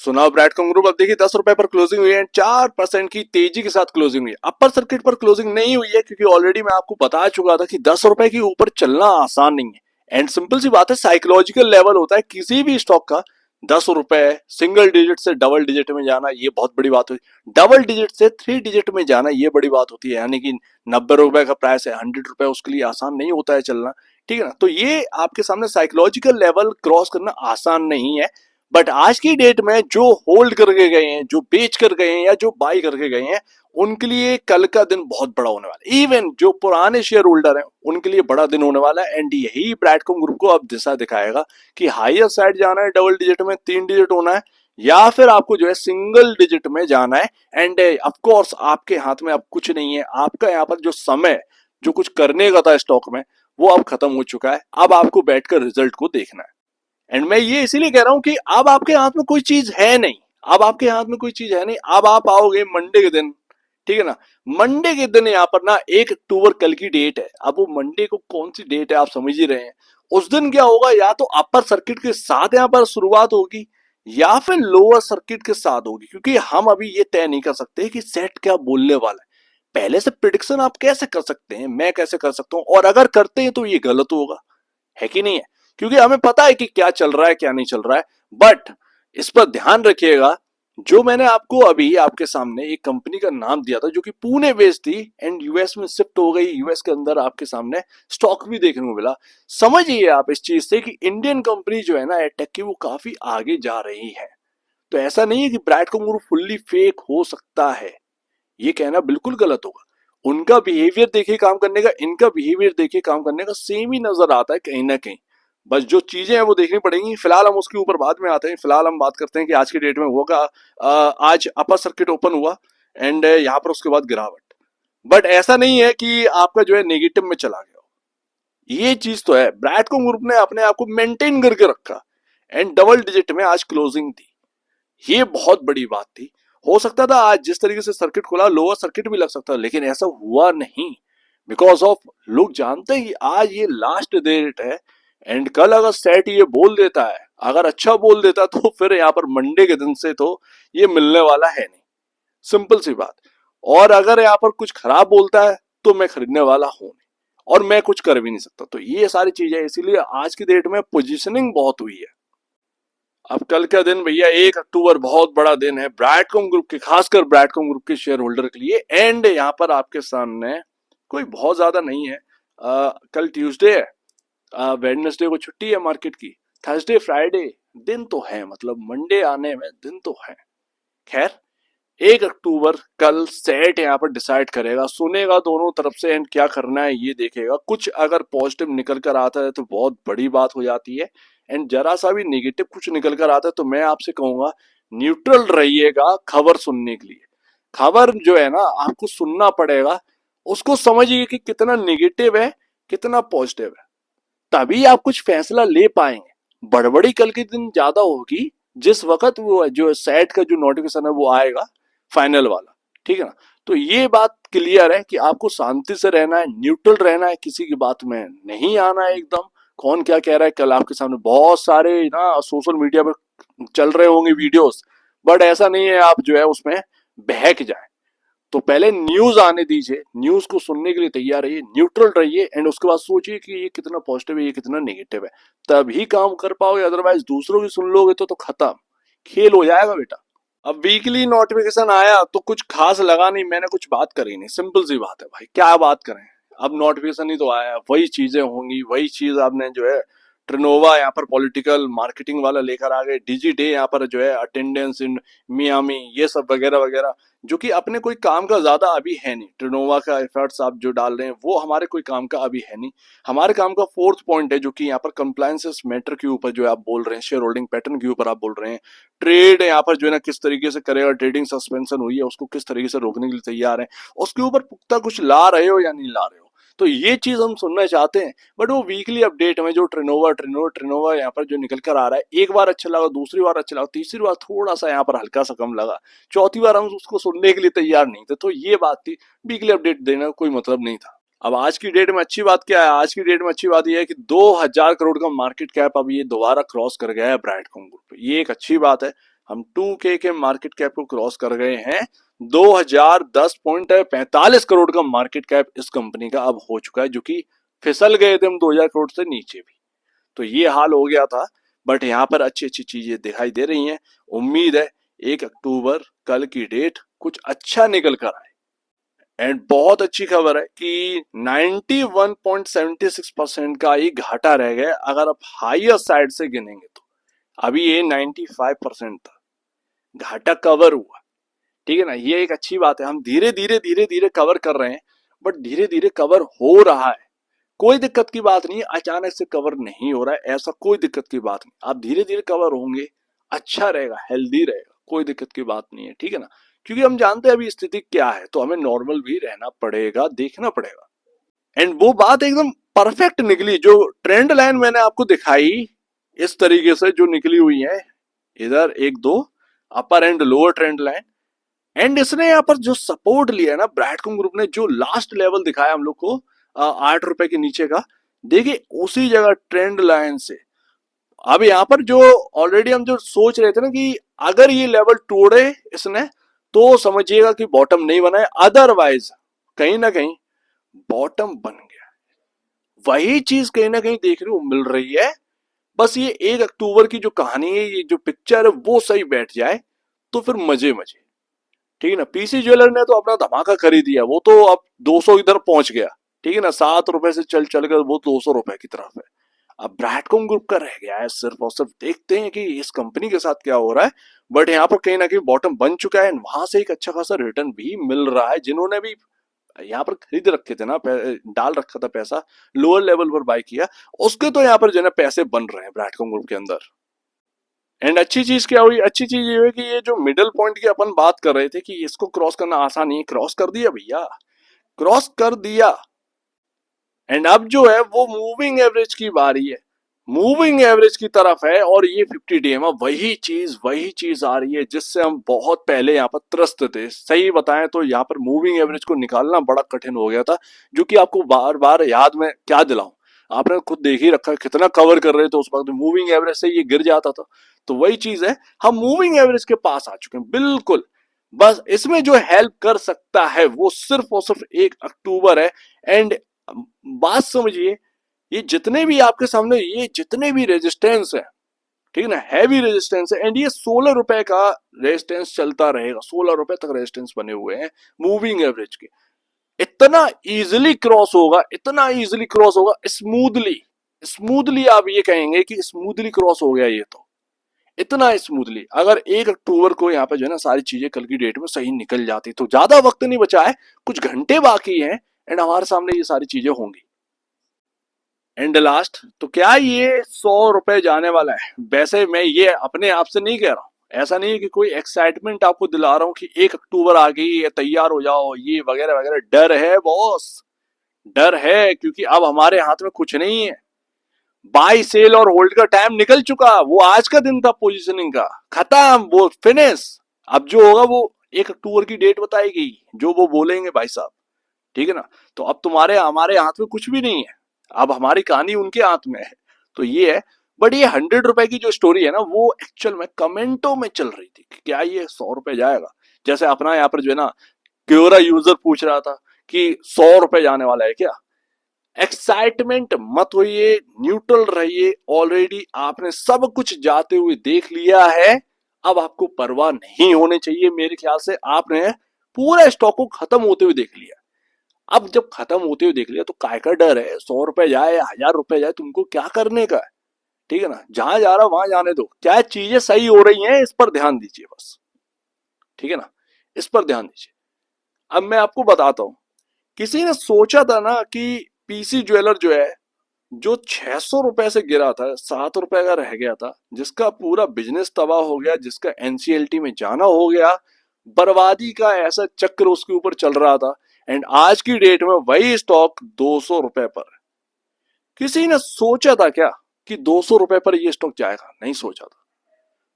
सुना ब्रैडकॉम ग्रुप, अब देखिए 10 रुपए पर क्लोजिंग हुई है, 4% की तेजी के साथ क्लोजिंग हुई है। अपर सर्किट पर क्लोजिंग नहीं हुई है क्योंकि ऑलरेडी मैं आपको बता चुका था कि 10 रुपए के ऊपर चलना आसान नहीं है। एंड सिंपल सी बात है, साइकोलॉजिकल लेवल होता है किसी भी स्टॉक का। 10 रुपए सिंगल डिजिट से डबल डिजिट में जाना ये बहुत बड़ी बात हुई, डबल डिजिट से 3 डिजिट में जाना ये बड़ी बात होती है। यानी कि 90 रुपए का प्राइस है, 100 रुपए उसके लिए आसान नहीं होता है चलना। ठीक है ना, तो ये आपके सामने साइकोलॉजिकल लेवल क्रॉस करना आसान नहीं है। बट आज की डेट में जो होल्ड करके गए हैं, जो बेच कर गए हैं या जो बाई करके गए हैं, उनके लिए कल का दिन बहुत बड़ा होने वाला है। इवन जो पुराने शेयर होल्डर हैं उनके लिए बड़ा दिन होने वाला है। एंड यही ब्रैडकॉम ग्रुप को अब दिशा दिखाएगा कि हायर साइड जाना है, डबल डिजिट में 3 डिजिट होना है, या फिर आपको जो है सिंगल डिजिट में जाना है। एंड ऑफ कोर्स आपके हाथ में अब कुछ नहीं है, आपका यहाँ पर जो समय जो कुछ करने का था स्टॉक में वो अब खत्म हो चुका है। अब आपको बैठकर रिजल्ट को देखना है। एंड मैं ये इसीलिए कह रहा हूं कि अब आपके हाथ में कोई चीज है नहीं, अब आपके हाथ में कोई चीज है नहीं। अब आप आओगे मंडे के दिन, ठीक है ना, मंडे के दिन यहाँ पर ना 1 अक्टूबर कल की डेट है। अब वो मंडे को कौन सी डेट है आप समझ ही रहे हैं। उस दिन क्या होगा, या तो अपर सर्किट के साथ यहाँ पर शुरुआत होगी या फिर लोअर सर्किट के साथ होगी, क्योंकि हम अभी ये तय नहीं कर सकते कि सेट क्या बोलने वाला है। पहले से प्रिडिक्शन आप कैसे कर सकते हैं, मैं कैसे कर सकता हूं, और अगर करते हैं तो ये गलत होगा, है कि नहीं है। क्योंकि हमें पता है कि क्या चल रहा है क्या नहीं चल रहा है। बट इस पर ध्यान रखिएगा, जो मैंने आपको अभी आपके सामने एक कंपनी का नाम दिया था जो कि पुणे बेस्ड थी एंड यूएस में शिफ्ट हो गई, यूएस के अंदर आपके सामने स्टॉक भी देखने को मिला। समझिए आप इस चीज से कि इंडियन कंपनी जो है ना एडटेक की, वो काफी आगे जा रही है। तो ऐसा नहीं है कि ब्रैडकॉम ग्रुप फुल्ली फेक हो सकता है, ये कहना बिल्कुल गलत होगा। उनका बिहेवियर देखिए काम करने का, इनका बिहेवियर देखिए काम करने का, सेम ही नजर आता है कहीं ना कहीं। बस जो चीजें हैं वो देखनी पड़ेंगी। फिलहाल हम उसके ऊपर बाद में आते हैं। फिलहाल हम बात करते हैं कि आज की डेट में हुआ का, आज अपर सर्किट ओपन हुआ एंड यहाँ पर उसके बाद गिरावट। बट ऐसा नहीं है कि आपका जो है नेगेटिव में चला गया हो। ये चीज तो है, ब्रैडकॉम ग्रुप ने अपने आप को मेंटेन करके रखा एंड डबल डिजिट में आज क्लोजिंग थी। ये बहुत बड़ी बात थी। हो सकता था आज जिस तरीके से सर्किट खुला लोअर सर्किट भी लग सकता था, लेकिन ऐसा हुआ नहीं। बिकॉज ऑफ, लोग जानते हैं कि आज ये लास्ट डेट है एंड कल अगर सेट ये बोल देता है, अगर अच्छा बोल देता तो फिर यहाँ पर मंडे के दिन से तो ये मिलने वाला है नहीं, सिंपल सी बात। और अगर यहाँ पर कुछ खराब बोलता है तो मैं खरीदने वाला हूं नहीं, और मैं कुछ कर भी नहीं सकता। तो ये सारी चीजें, इसीलिए आज की डेट में पोजिशनिंग बहुत हुई है। अब कल का दिन भैया 1 अक्टूबर बहुत बड़ा दिन है ब्रैडकॉम ग्रुप के, खासकर ब्रैडकॉम ग्रुप के शेयर होल्डर के लिए। एंड यहाँ पर आपके सामने कोई बहुत ज्यादा नहीं है। कल ट्यूसडे है, वेडनेसडे को छुट्टी है मार्केट की, थर्सडे फ्राइडे दिन तो है, मतलब मंडे आने में दिन तो है। खैर, 1 अक्टूबर कल सेट यहाँ पर डिसाइड करेगा, सुनेगा दोनों तरफ से एंड क्या करना है ये देखेगा। कुछ अगर पॉजिटिव निकल कर आता है तो बहुत बड़ी बात हो जाती है, एंड जरा सा भी नेगेटिव कुछ निकल कर आता है तो मैं आपसे कहूंगा न्यूट्रल रहिएगा खबर सुनने के लिए। खबर जो है ना आपको सुनना पड़ेगा, उसको समझिए कि कितना नेगेटिव है कितना पॉजिटिव है, तभी आप कुछ फैसला ले पाएंगे। बड़बड़ी कल के दिन ज्यादा होगी जिस वक्त वो जो सेट का जो नोटिफिकेशन है वो आएगा, फाइनल वाला, ठीक है ना। तो ये बात क्लियर है कि आपको शांति से रहना है, न्यूट्रल रहना है, किसी की बात में नहीं आना है एकदम। कौन क्या कह रहा है, कल आपके सामने बहुत सारे ना सोशल मीडिया पर चल रहे होंगे वीडियोस, बट ऐसा नहीं है आप जो है उसमें बहक जाए। तो पहले न्यूज आने दीजिए, न्यूज को सुनने के लिए तैयार रहिए, न्यूट्रल रहिए, एंड उसके बाद सोचिए कि ये कितना पॉजिटिव है ये कितना नेगेटिव है, तभी काम कर पाओगे। अदरवाइज दूसरों की सुन लोगे तो खत्म, खेल हो जाएगा बेटा। अब वीकली नोटिफिकेशन आया तो कुछ खास लगा नहीं, मैंने कुछ बात करी नहीं, सिंपल सी बात है भाई, क्या बात करें। अब नोटिफिकेशन ही तो आया, वही चीजें होंगी, वही चीज आपने जो है ट्रिनोवा यहाँ पर पॉलिटिकल मार्केटिंग वाला लेकर आ गए, डिजिडे यहाँ पर जो है अटेंडेंस इन मियामी, ये सब वगैरह वगैरह, जो कि अपने कोई काम का ज्यादा अभी है नहीं। ट्रिनोवा का एफर्ट्स आप जो डाल रहे हैं वो हमारे कोई काम का अभी है नहीं। हमारे काम का फोर्थ पॉइंट है जो कि यहाँ पर कंप्लायंसेस मैटर के ऊपर जो है आप बोल रहे हैं, शेयर होल्डिंग पैटर्न के ऊपर आप बोल रहे हैं, ट्रेड यहाँ पर जो है ना किस तरीके से करेगा, ट्रेडिंग सस्पेंशन हुई है उसको किस तरीके से रोकने के लिए तैयार है, उसके ऊपर पुख्ता कुछ ला रहे हो या नहीं ला रहे हो। तो ये चीज हम सुनना चाहते हैं। बट वो वीकली अपडेट में जो ट्रिनोवा यहाँ पर जो निकल कर आ रहा है, एक बार अच्छा लगा, दूसरी बार अच्छा लगा, तीसरी बार थोड़ा सा यहाँ पर हल्का सा कम लगा, चौथी बार हम उसको सुनने के लिए तैयार नहीं थे। तो ये बात थी, वीकली अपडेट देने का कोई मतलब नहीं था। अब आज की डेट में अच्छी बात क्या है, आज की डेट में अच्छी बात यह है कि 2000 करोड़ का मार्केट कैप अब ये दोबारा क्रॉस कर गया है ब्राइटकॉम ग्रुप, ये एक अच्छी बात है। हम 2K के मार्केट कैप को क्रॉस कर गए हैं। 2010.45 करोड़ का मार्केट कैप इस कंपनी का अब हो चुका है, जो कि फिसल गए थे हम 2000 करोड़ से नीचे भी। तो ये हाल हो गया था, बट यहाँ पर अच्छी अच्छी चीजें दिखाई दे रही हैं। उम्मीद है 1 अक्टूबर कल की डेट कुछ अच्छा निकल कर आए। एंड बहुत अच्छी खबर है कि 91.76% का ही घाटा रह गया अगर आप हायर साइड से गिनेंगे तो। अभी ये 95% था, घाटा कवर हुआ। ठीक है ना, ये एक अच्छी बात है। हम धीरे धीरे कवर कर रहे हैं, बट धीरे धीरे कवर हो रहा है। कोई दिक्कत की बात नहीं है, अचानक से कवर नहीं हो रहा है ऐसा कोई दिक्कत की बात नहीं। आप धीरे धीरे कवर होंगे, अच्छा रहेगा, हेल्दी रहेगा, कोई दिक्कत की बात नहीं है। ठीक है ना, क्योंकि हम जानते हैं अभी स्थिति क्या है, तो हमें नॉर्मल भी रहना पड़ेगा, देखना पड़ेगा। एंड वो बात एकदम परफेक्ट निकली। जो ट्रेंड लाइन मैंने आपको दिखाई इस तरीके से जो निकली हुई है, इधर एक दो upper and lower trend line, and इसने यहाँ पर जो सपोर्ट लिया है ना, ब्रैडकॉम ग्रुप ने जो लास्ट लेवल दिखाया हम लोग को 8 रुपए के नीचे का, देखिए उसी जगह ट्रेंड लाइन से अब यहाँ पर जो ऑलरेडी हम जो सोच रहे थे ना कि अगर ये लेवल तोड़े इसने तो समझिएगा कि बॉटम नहीं बना है, अदरवाइज कहीं ना कहीं बॉटम बन गया। वही चीज कहीं ना कहीं देखने को मिल रही है। बस ये 1 अक्टूबर की जो कहानी है, ये जो पिक्चर है वो सही बैठ जाए तो फिर मजे मजे। ठीक है ना, पीसी ज्वेलर ने तो अपना धमाका खरीद दिया, वो तो अब 200 इधर पहुंच गया। ठीक है ना, 7 रुपए से चल चल कर वो 200 रुपए की तरफ है। अब ब्रैडकॉम ग्रुप का रह गया है सिर्फ और सिर्फ, देखते हैं कि इस कंपनी के साथ क्या हो रहा है। बट यहाँ पर कहीं ना कहीं बॉटम बन चुका है, वहां से एक अच्छा खासा रिटर्न भी मिल रहा है। जिन्होंने भी यहाँ पर खरीद रखे थे ना, डाल रखा था पैसा, लोअर लेवल पर बाय किया, उसके तो यहाँ पर जो है ना पैसे बन रहे हैं ब्रैडकॉम ग्रुप के अंदर। एंड अच्छी चीज क्या हुई, अच्छी चीज ये हुई कि ये जो मिडिल पॉइंट की अपन बात कर रहे थे कि इसको क्रॉस करना आसान नहीं है, क्रॉस कर दिया भैया, क्रॉस कर दिया। एंड अब जो है वो मूविंग एवरेज की बारी है, मूविंग एवरेज की तरफ है। और ये 50 DM वही चीज आ रही है जिससे हम बहुत पहले यहाँ पर त्रस्त थे। सही बताएं तो यहाँ पर मूविंग एवरेज को निकालना बड़ा कठिन हो गया था, जो कि आपको बार बार याद में क्या दिलाऊं, आपने खुद देख ही रखा है कितना कवर कर रहे थे उस वक्त, मूविंग एवरेज से ये गिर जाता था। तो वही चीज है, हम मूविंग एवरेज के पास आ चुके हैं बिल्कुल। बस इसमें जो हेल्प कर सकता है वो सिर्फ और सिर्फ 1 अक्टूबर है। एंड बात समझिए, ये जितने भी आपके सामने ये जितने भी रेजिस्टेंस है, ठीक है ना, हैवी रेजिस्टेंस है, एंड ये 16 रुपए का रेजिस्टेंस चलता रहेगा। 16 रुपए तक रेजिस्टेंस बने हुए हैं मूविंग एवरेज के। इतना इजिली क्रॉस होगा, इतना इजिली क्रॉस होगा, स्मूथली स्मूथली आप ये कहेंगे कि स्मूथली क्रॉस हो गया ये तो, इतना स्मूथली। अगर 1 अक्टूबर को यहाँ पे जो है ना सारी चीजें कल की डेट में सही निकल जाती, तो ज्यादा वक्त नहीं बचा है, कुछ घंटे बाकी हैं, एंड हमारे सामने ये सारी चीजें होंगी। एंड लास्ट तो क्या ये 100 रुपए जाने वाला है? वैसे मैं ये अपने आप से नहीं कह रहा हूँ, ऐसा नहीं है कि कोई एक्साइटमेंट आपको दिला रहा हूँ कि 1 अक्टूबर आ गई है तैयार हो जाओ ये वगैरह वगैरह। डर है बॉस, डर है, क्योंकि अब हमारे हाथ में कुछ नहीं है। बाई सेल और होल्ड का टाइम निकल चुका, वो आज का दिन था पोजीशनिंग का, खत्म, वो फिनिश। अब जो होगा वो 1 अक्टूबर की डेट बताएगी, जो वो बोलेंगे भाई साहब। ठीक है ना, तो अब तुम्हारे हमारे हाथ में कुछ भी नहीं है, अब हमारी कहानी उनके हाथ में है। तो ये है। बट ये 100 रुपए की जो स्टोरी है ना, वो एक्चुअल में कमेंटों में चल रही थी कि क्या ये 100 रुपए जाएगा। जैसे अपना यहाँ पर जो है ना क्योरा यूजर पूछ रहा था कि 100 रुपए जाने वाला है क्या। एक्साइटमेंट मत होइए, न्यूट्रल रहिए, ऑलरेडी आपने सब कुछ जाते हुए देख लिया है। अब आपको परवाह नहीं होने चाहिए, मेरे ख्याल से आपने पूरा स्टॉक को खत्म होते हुए देख लिया। अब जब खत्म होते हुए देख लिया तो काय का डर है, 100 रुपए जाए या 1000 रुपए जाए, तुमको क्या करने का है। ठीक है ना, जहां जा रहा वहां जाने दो, क्या चीजें सही हो रही हैं इस पर ध्यान दीजिए बस। ठीक है ना, इस पर ध्यान दीजिए। अब मैं आपको बताता हूं, किसी ने सोचा था ना कि पीसी ज्वेलर जो है, जो 600 रुपए से गिरा था, 7 रुपए का रह गया था, जिसका पूरा बिजनेस तबाह हो गया, जिसका एनसीएलटी में जाना हो गया, बर्बादी का ऐसा चक्र उसके ऊपर चल रहा था, एंड आज की डेट में वही स्टॉक 200 रुपए पर है। किसी ने सोचा था क्या कि 200 रुपए पर ये स्टॉक जाएगा? नहीं सोचा था।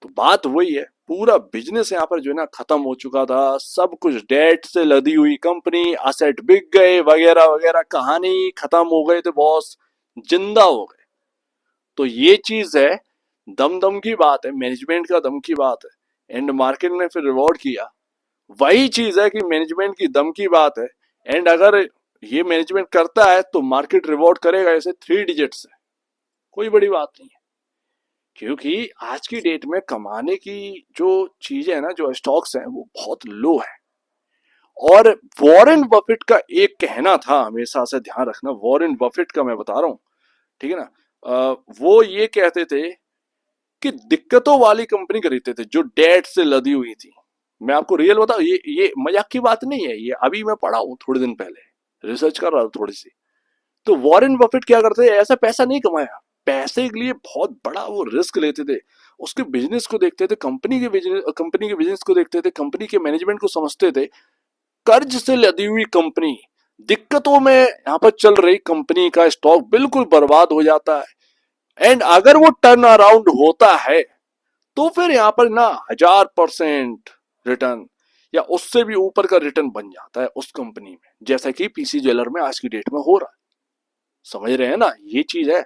तो बात वही है, पूरा बिजनेस यहाँ पर जो है ना खत्म हो चुका था, सब कुछ डेट से लदी हुई कंपनी, असेट बिक गए वगैरह वगैरह, कहानी खत्म हो गए थे बॉस, जिंदा हो गए। तो ये चीज है, दम दम की बात है, मैनेजमेंट का दम की बात है। एंड मार्केट ने फिर रिवॉर्ड किया। वही चीज है कि मैनेजमेंट की दम की बात है। एंड अगर ये मैनेजमेंट करता है तो मार्केट रिवॉर्ड करेगा इसे 3 डिजिट से, कोई बड़ी बात नहीं है। क्योंकि आज की डेट में कमाने की जो चीजें है ना, जो स्टॉक्स हैं, वो बहुत लो है। और वॉरेन बफेट का एक कहना था, हमेशा से ध्यान रखना, वॉरेन बफेट का मैं बता रहा हूं, ठीक है ना। वो ये कहते थे कि दिक्कतों वाली कंपनी खरीदते थे जो डेट से लदी हुई थी। मैं आपको रियल बताऊं, ये मजाक की बात नहीं है, ये अभी मैं पढ़ा हूं थोड़े दिन पहले, रिसर्च कर रहा था थोड़ी सी। तो वॉरेन बफेट क्या करते थे, ऐसा पैसा नहीं कमाया, पैसे के लिए बहुत बड़ा वो रिस्क लेते थे। उसके बिजनेस को देखते थे, कंपनी के बिजनेस को देखते थे, कंपनी के मैनेजमेंट को समझते थे। कर्ज से लदी हुई कंपनी, दिक्कतों में यहाँ पर चल रही कंपनी का स्टॉक बिल्कुल बर्बाद हो जाता है। एंड अगर वो टर्न अराउंड होता है तो फिर यहाँ पर ना 1000% रिटर्न या उससे भी ऊपर का रिटर्न बन जाता है उस कंपनी में, जैसा कि पीसी ज्वेलर में आज की डेट में हो रहा है। समझ रहे हैं ना, ये चीज है।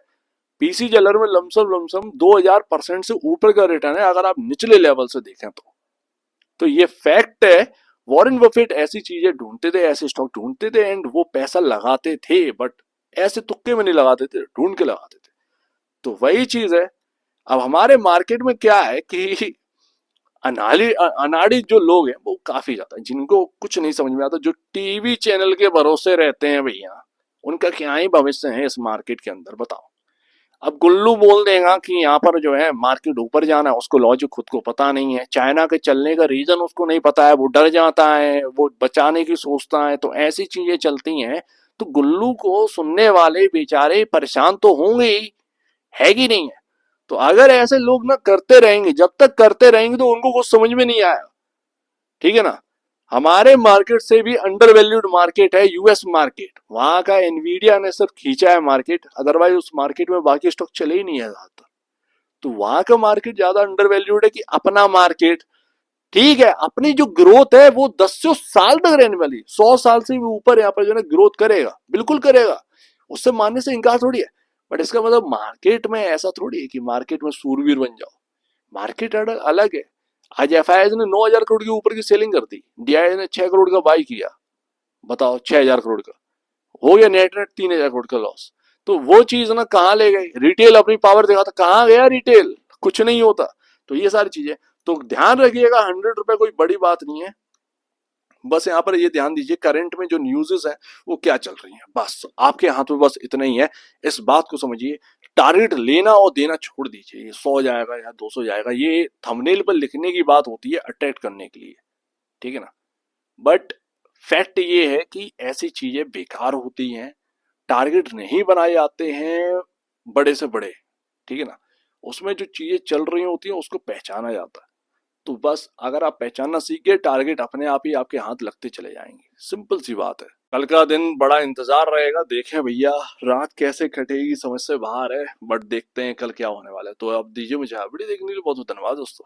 पीसी ज्वेलर में लमसम लमसम 2000% से ऊपर का रिटर्न है अगर आप निचले लेवल से देखें तो ये फैक्ट है। वॉरेन बफेट ऐसी चीजें ढूंढते थे, ऐसे स्टॉक ढूंढते थे, एंड वो पैसा लगाते थे, बट ऐसे तुक्के में नहीं लगाते थे, ढूंढ के लगाते थे। तो वही चीज है। अब हमारे मार्केट में क्या है कि अनाड़ी जो लोग हैं वो काफी ज्यादा हैं, जिनको कुछ नहीं समझ में आता, जो टीवी चैनल के भरोसे रहते हैं भैया, उनका क्या ही भविष्य है इस मार्केट के अंदर, बताओ। अब गुल्लू बोल देगा कि यहाँ पर जो है मार्केट ऊपर जाना है, उसको लॉजिक खुद को पता नहीं है, चाइना के चलने का रीजन उसको नहीं पता है, वो डर जाता है, वो बचाने की सोचता है, तो ऐसी चीजें चलती हैं। तो गुल्लू को सुनने वाले बेचारे परेशान तो होंगे ही, है कि नहीं है। तो अगर ऐसे लोग ना करते रहेंगे, जब तक करते रहेंगे तो उनको कुछ समझ में नहीं आया, ठीक है ना। हमारे मार्केट से भी अंडर वैल्यूड मार्केट है यूएस मार्केट, वहां का एनवीडिया ने सिर्फ खींचा है मार्केट, अदरवाइज उस मार्केट में बाकी स्टॉक चले ही नहीं है ज्यादातर। तो वहां का मार्केट ज्यादा अंडर वैल्यूड है कि अपना मार्केट। ठीक है, अपनी जो ग्रोथ है वो 10 साल तक रहने वाली, 100 साल से भी ऊपर यहाँ पर जो है ग्रोथ करेगा, बिल्कुल करेगा, उससे मानने से इनकार थोड़ी है। बट इसका मतलब मार्केट में ऐसा थोड़ी है कि मार्केट में सूरवीर बन जाओ, मार्केट अलग है। आज एफआईआई ने 9,000 करोड़ के ऊपर की सेलिंग कर दी, डीआई ने 6 करोड़ का बाई किया, बताओ 6,000 करोड़ का हो गया, नेट नेट 3,000 करोड़ का लॉस। तो वो चीज ना कहाँ ले गई, रिटेल अपनी पावर दिखाता, कहाँ गया रिटेल, कुछ नहीं होता। तो ये सारी चीजें, तो ध्यान रखिएगा, 100 रुपए कोई बड़ी बात नहीं है। बस यहाँ पर ये ध्यान दीजिए करंट में जो न्यूज़ेस है वो क्या चल रही है, बस आपके हाथ में बस इतना ही है। इस बात को समझिए, टारगेट लेना और देना छोड़ दीजिए, ये 100 जाएगा या 200 जाएगा, ये थंबनेल पर लिखने की बात होती है अट्रैक्ट करने के लिए, ठीक है ना। बट फैक्ट ये है कि ऐसी चीजें बेकार होती हैं, टारगेट नहीं बनाए जाते हैं बड़े से बड़े, ठीक है ना। उसमें जो चीजें चल रही होती हैं उसको पहचाना जाता है। तो बस अगर आप पहचानना सीख गए, टारगेट अपने आप ही आपके हाथ लगते चले जाएंगे, सिंपल सी बात है। कल का दिन बड़ा इंतजार रहेगा, देखें भैया रात कैसे कटेगी, समझ से बाहर है, बट देखते हैं कल क्या होने वाला है। तो आप दीजिए मुझे वीडियो देखने के लिए बहुत बहुत धन्यवाद दोस्तों।